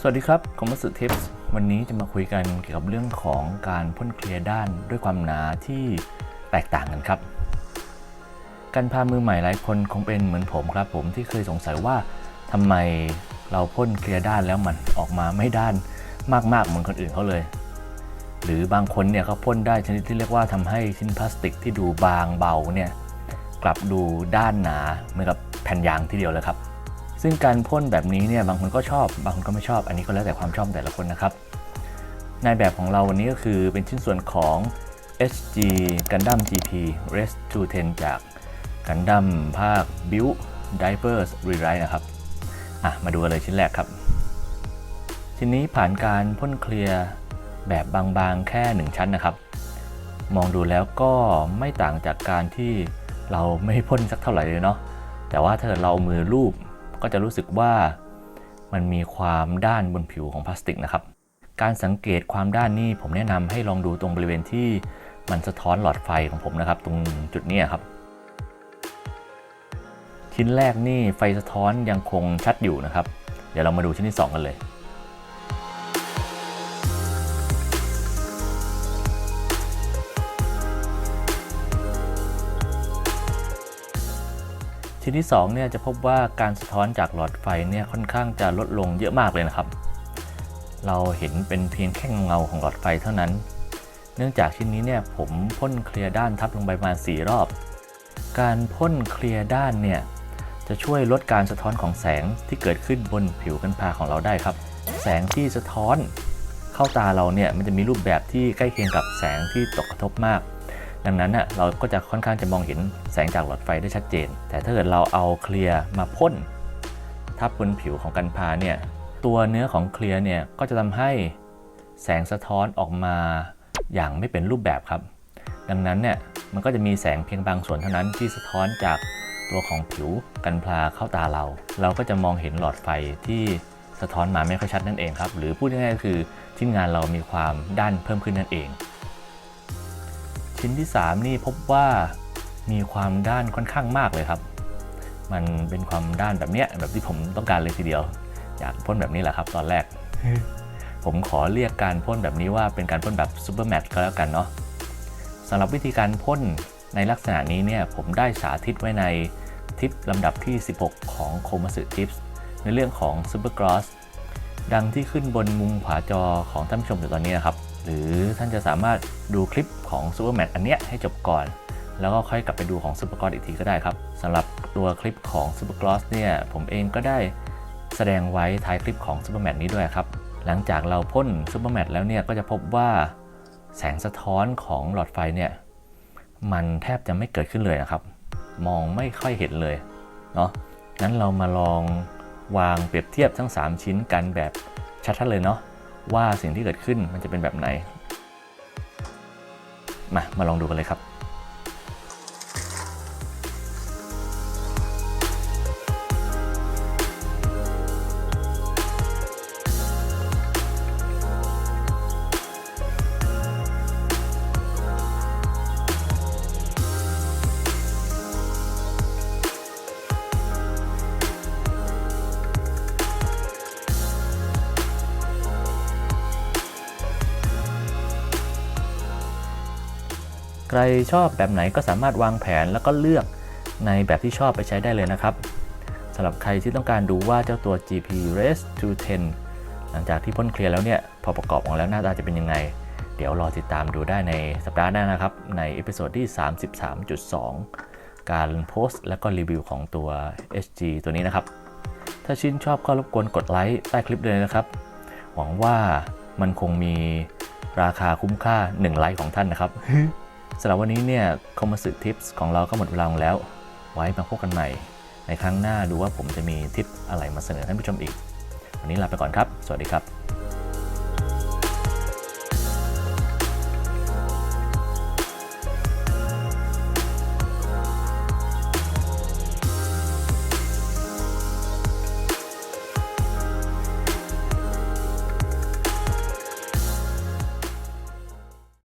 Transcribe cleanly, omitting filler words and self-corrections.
วัสดีครับคอมมัสทิปส์วันนี้จะมาคุยกันเกี่ยวกับเรื่องของการพ่นเคลียร์ด้านด้วยความหนาที่แตกต่างกันครับการพามือใหม่หลายคนคงเป็นเหมือนผมครับผมที่เคยสงสัยว่าทำไมเราพ่นเคลียร์ด้านแล้วมันออกมาไม่ด้านมากๆเหมือนคนอื่นเขาเลยหรือบางคนเนี่ยเขาพ่นได้ชนิดที่เรียกว่าทำให้ชิ้นพลาสติกที่ดูบางเบาเนี่ยกลับดูด้านหนาเหมือนกับแผ่นยางทีเดียวเลยครับซึ่งการพ่นแบบนี้เนี่ยบางคนก็ชอบบางคนก็ไม่ชอบอันนี้ก็แล้วแต่ความชอบแต่ละคนนะครับในแบบของเราวันนี้ก็คือเป็นชิ้นส่วนของ SG Gundam GP Res 210 จาก Gundam ภาค Build Divers Rewrite นะครับมาดูกันเลยชิ้นแรกครับชิ้นนี้ผ่านการพ่นเคลียร์แบบบางๆแค่1ชั้นนะครับมองดูแล้วก็ไม่ต่างจากการที่เราไม่พ่นสักเท่าไหร่เลยเนาะแต่ว่าถ้าเรามือลูบก็จะรู้สึกว่ามันมีความด้านบนผิวของพลาสติกนะครับการสังเกตความด้านนี้ผมแนะนำให้ลองดูตรงบริเวณที่มันสะท้อนหลอดไฟของผมนะครับตรงจุดนี้ครับชิ้นแรกนี่ไฟสะท้อนยังคงชัดอยู่นะครับเดี๋ยวเรามาดูชิ้นที่2กันเลยชิ้นที่2เนี่ยจะพบว่าการสะท้อนจากหลอดไฟเนี่ยค่อนข้างจะลดลงเยอะมากเลยนะครับเราเห็นเป็นเพียงแค่เงาของหลอดไฟเท่านั้นเนื่องจากชิ้นนี้เนี่ยผมพ่นเคลียร์ด้านทับลงไปประมาณ4 รอบการพ่นเคลียร์ด้านเนี่ยจะช่วยลดการสะท้อนของแสงที่เกิดขึ้นบนผิวกันพาของเราได้ครับแสงที่สะท้อนเข้าตาเราเนี่ยมันจะมีรูปแบบที่ใกล้เคียงกับแสงที่ตกกระทบมากดังนั้นเราก็จะค่อนข้างจะมองเห็นแสงจากหลอดไฟได้ชัดเจนแต่ถ้าเกิดเราเอาเคลียร์มาพ่นทับบนผิวของกันพาเนี่ยตัวเนื้อของเคลียร์เนี่ยก็จะทำให้แสงสะท้อนออกมาอย่างไม่เป็นรูปแบบครับดังนั้นเนี่ยมันก็จะมีแสงเพียงบางส่วนเท่านั้นที่สะท้อนจากตัวของผิวกันพาเข้าตาเราก็จะมองเห็นหลอดไฟที่สะท้อนมาไม่ค่อยชัดนั่นเองครับหรือพูดง่ายๆก็คือชิ้นงานเรามีความด้านเพิ่มขึ้นนั่นเองชิ้นที่3นี่พบว่ามีความด้านค่อนข้างมากเลยครับมันเป็นความด้านแบบเนี้ยแบบที่ผมต้องการเลยทีเดียวอยากพ่นแบบนี้แหละครับตอนแรก ผมขอเรียกการพ่นแบบนี้ว่าเป็นการพ่นแบบซูเปอร์แมตต์ก็แล้วกันเนาะสำหรับวิธีการพ่นในลักษณะนี้เนี่ยผมได้สาธิตไว้ในทิปลำดับที่16ของโคมัสึทิปส์ในเรื่องของซูเปอร์กลอสดังที่ขึ้นบนมุมขวาจอของท่านผู้ชมอยู่ตอนนี้นะครับหรือท่านจะสามารถดูคลิปของซูเปอร์แมตต์อันเนี้ยให้จบก่อนแล้วก็ค่อยกลับไปดูของซูเปอร์กลอสอีกทีก็ได้ครับสำหรับตัวคลิปของซูเปอร์กลอสเนี่ยผมเองก็ได้แสดงไว้ท้ายคลิปของซูเปอร์แมตต์นี้ด้วยครับหลังจากเราพ่นซูเปอร์แมตต์แล้วเนี่ยก็จะพบว่าแสงสะท้อนของหลอดไฟเนี่ยมันแทบจะไม่เกิดขึ้นเลยนะครับมองไม่ค่อยเห็นเลยเนาะงั้นเรามาลองวางเปรียบเทียบทั้ง3ชิ้นกันแบบชัดๆเลยเนาะว่าสิ่งที่เกิดขึ้นมันจะเป็นแบบไหนมาลองดูกันเลยครับใครชอบแบบไหนก็สามารถวางแผนแล้วก็เลือกในแบบที่ชอบไปใช้ได้เลยนะครับสำหรับใครที่ต้องการดูว่าเจ้าตัว GP Res 210 หลังจากที่พ่นเคลียร์แล้วเนี่ยพอประกอบออกแล้วหน้าตาจะเป็นยังไงเดี๋ยวรอติดตามดูได้ในสัปดาห์หน้านะครับในเอพิโซดที่ 33.2 การโพสต์และก็รีวิวของตัว SG ตัวนี้นะครับถ้าชื่นชอบก็รบกวนกดไลค์ใต้คลิปเลยนะครับหวังว่ามันคงมีราคาคุ้มค่า1 ไลค์ของท่านนะครับ สำหรับวันนี้เนี่ยคอมมัสึทิปส์ของเราก็หมดเวลาลงแล้วไว้มาพบกันใหม่ในครั้งหน้าดูว่าผมจะมีทิปอะไรมาเสนอท่านผู้ชมอีกวันนี้ลาไปก่อนครับสวัสดีครับ